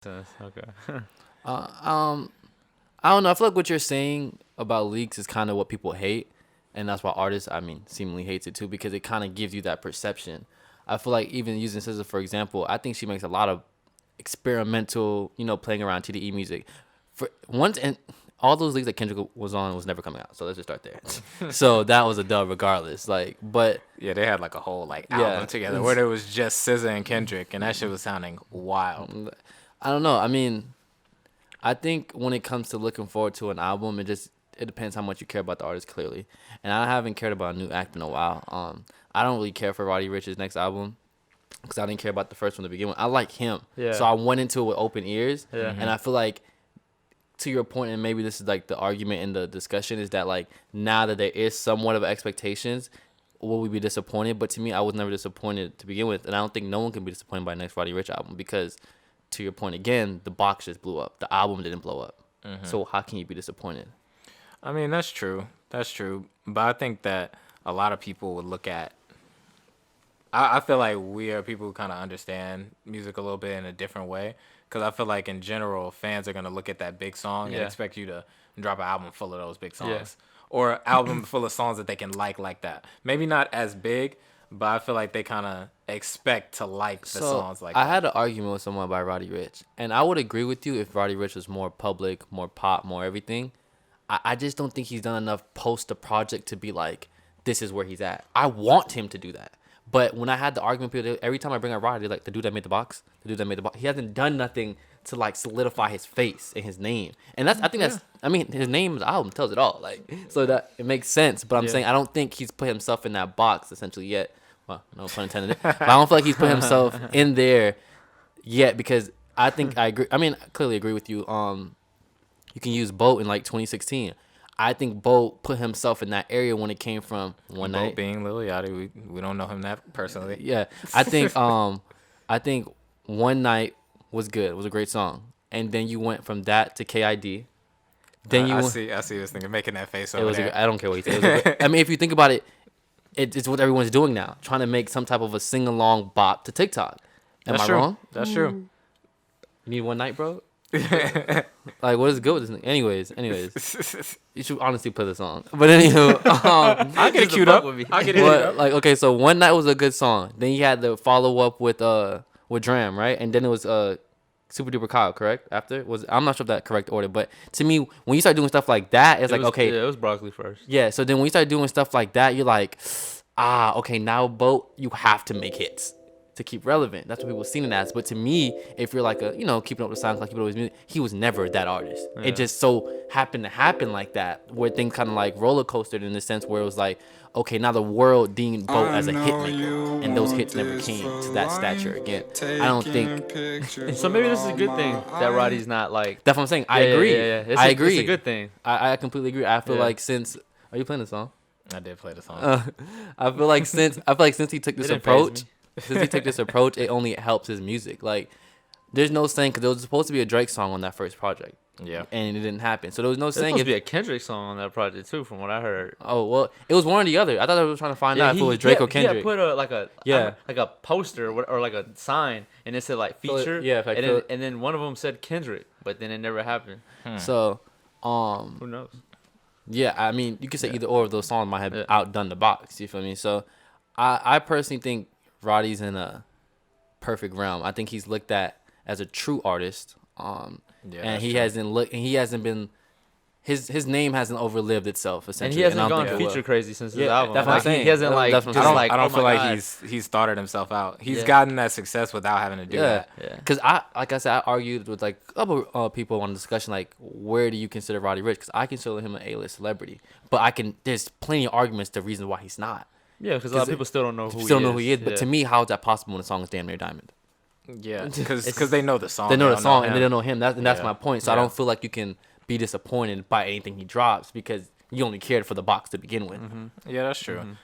Okay. Uh, um, I don't know. I feel like what you're saying about leaks is kind of what people hate, and that's why artists, I mean, seemingly hates it too because it kind of gives you that perception. I feel like even using SZA for example, I think she makes a lot of experimental, playing around TDE music. For once and all those leaks that Kendrick was on was never coming out. So let's just start there. So that was a dub regardless. Like, but Yeah, they had like a whole like yeah, album together where there was just SZA and Kendrick, and that shit was sounding wild. I don't know. I mean, I think when it comes to looking forward to an album, it depends how much you care about the artist clearly. And I haven't cared about a new act in a while. I don't really care for Roddy Ricch's next album because I didn't care about the first one to begin with. I like him, Yeah. so I went into it with open ears. Yeah. And I feel like, to your point, and maybe this is like the argument in the discussion, is that like now that there is somewhat of expectations, will we be disappointed? But to me, I was never disappointed to begin with, and I don't think no one can be disappointed by the next Roddy Ricch album because, to your point again, the box just blew up. The album didn't blow up. So how can you be disappointed? I mean, that's true. That's true. But I think that a lot of people would look at. I feel like we are people who kind of understand music a little bit in a different way. Because I feel like in general, fans are going to look at that big song and expect you to drop an album full of those big songs. Yeah. Or an album full of songs that they can like that. Maybe not as big, but I feel like they kind of expect to like the songs like I that. had an argument with someone about Roddy Ricch, and I would agree with you if Roddy Ricch was more public, more pop, more everything. I just don't think he's done enough post the project to be like, this is where he's at. I want him to do that. But when I had the argument, people, every time I bring up Roddy, they're like, the dude that made the box, the dude that made the box. He hasn't done nothing to like solidify his face and his name. And I think that's, I mean, his name, the album tells it all. Like, so that it makes sense. But I'm saying I don't think he's put himself in that box essentially yet. Well, no pun intended. But I don't feel like he's put himself in there yet because I think I agree. I mean, I clearly agree with you. You can use Boat in like 2016. I think Boat put himself in that area when it came from One Both Night. being Lil Yachty, we don't know him that personally. Yeah, I think One Night was good. It was a great song. And then you went from that to KID. Then I see this nigga making that face it over was there. I don't care what he said. I mean, if you think about it, it's what everyone's doing now, trying to make some type of a sing along bop to TikTok. Am That's I true. wrong? That's true. You need One Night, bro. Like, what is good with this thing? Anyways, you should honestly play the song. But anywho, I'll get it queued up. I'll get it queued up. like, okay, so One Night was a good song. Then you had the follow up with Dram, right? And then it was Super Duper Kyle, correct? I'm not sure if that correct order, but to me, when you start doing stuff like that, it's like, okay, Yeah, it was Broccoli first. yeah. So then when you start doing stuff like that, you're like, okay, now Boat, you have to make hits to keep relevant. That's what people seen it as. But to me, if you're like keeping up with SoundCloud, keeping up with his music, he was never that artist. Yeah. It just so happened to happen like that, where things kind of like roller coastered in the sense where it was like, okay, now the world deemed Boat as a hit maker, and those hits never came to that stature again. I don't think. So maybe this is a good thing that Roddy's not like. That's what I'm saying. I agree. I agree. It's a good thing. I completely agree. I feel Yeah. like since. Are you playing the song? I did play the song. I feel like since he took this It didn't faze approach, it only helps his music. Like, there's no saying because there was supposed to be a Drake song on that first project, Yeah. and it didn't happen. So there was no There's saying supposed to if. be a Kendrick song on that project too, from what I heard. Oh well, it was one or the other. I thought I was trying to find out if it was Drake or Kendrick. Yeah, put a poster or like a sign, and it said like So, feature. yeah, if I and could- then one of them said Kendrick, but then it never happened. So, Who knows? yeah, I mean, you could say either or of those songs might have Yeah. outdone the box. You feel me? So, I personally think Roddy's in a perfect realm. I think he's looked at as a true artist. And that's he true. hasn't been. His name hasn't overlived itself And essentially. he hasn't I don't gone think it will. feature crazy since his Yeah, album. that's what I'm Like, saying. He hasn't like That's what I'm just saying. like I don't oh feel my like God. he's started himself out. He's Yeah. gotten that success without having to do Yeah, that. Yeah. because like I said, I argued with like other people on the discussion, like, where do you consider Roddy Ricch? Because I consider him an A-list celebrity, but there's plenty of arguments to reasons why he's not. Yeah, because a lot of people still don't know who Still he know is. who he is, but Yeah. to me, how is that possible when the song is Damn Near Diamond? Yeah, because they know the song. They know the don't song and him. they don't know him. That's Yeah. my point. So I Yeah. don't feel like you can be disappointed by anything he drops because you only cared for the box to begin with. Yeah, that's true.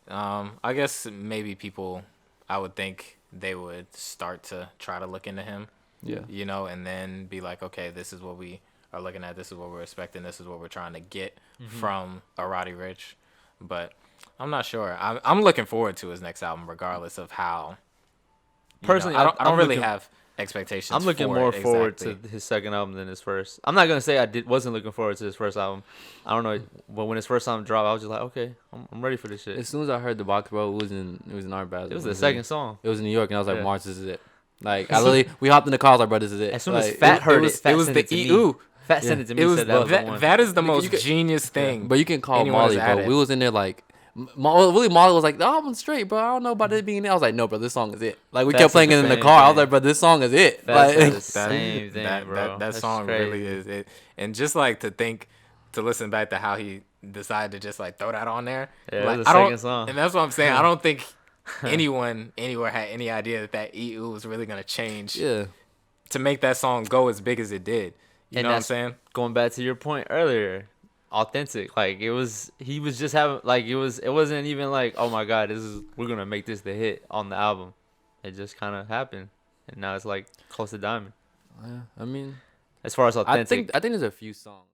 I guess maybe people, I would think they would start to try to look into him. Yeah. And then be like, okay, this is what we are looking at. This is what we're expecting. This is what we're trying to get from a Roddy Ricch. But I'm not sure. I'm looking forward to his next album, regardless of how. Personally, I don't I'm really looking- have expectations. I'm looking for more it, forward exactly. to his second album than his first. I'm not gonna say wasn't looking forward to his first album. I don't know, but when his first album dropped, I was just like, okay, I'm ready for this shit. As soon as I heard the box, bro, it was in our bathroom. It was the second song. It was in New York, and I was like, Yeah. Mars, this is it. Like, I literally, we hopped in the car, I was like, bro, this is it. As soon like, as Fat heard was- it, Fat it was sent the it to me. EU. Fat Yeah. sent it to me. It was Said that was the that, one. that is the You most could- genius thing. But you can call anyone Molly, has bro. added. We was in there like, really, Molly was like, the album's straight, bro. I don't know about it being there. I was like, no, bro, this song is it. Like, we Fat kept said playing the it in the same car. I was thing. like, bro, this song is it. Fat Like, said the same thing, bro. That That's song crazy. really is it. And just like to listen back to how he decided to just like throw that on there. Yeah, it like, was the I don't- second song. And that's what I'm saying. I don't think anyone anywhere had any idea that EU was really gonna change yeah. to make that song go as big as it did. You And know what I'm that's saying? Going back to your point earlier, authentic. Like he was just having like it wasn't even like, oh my god, we're gonna make this the hit on the album. It just kind of happened, and now it's like close to diamond I mean, as far as authentic. I think there's a few songs.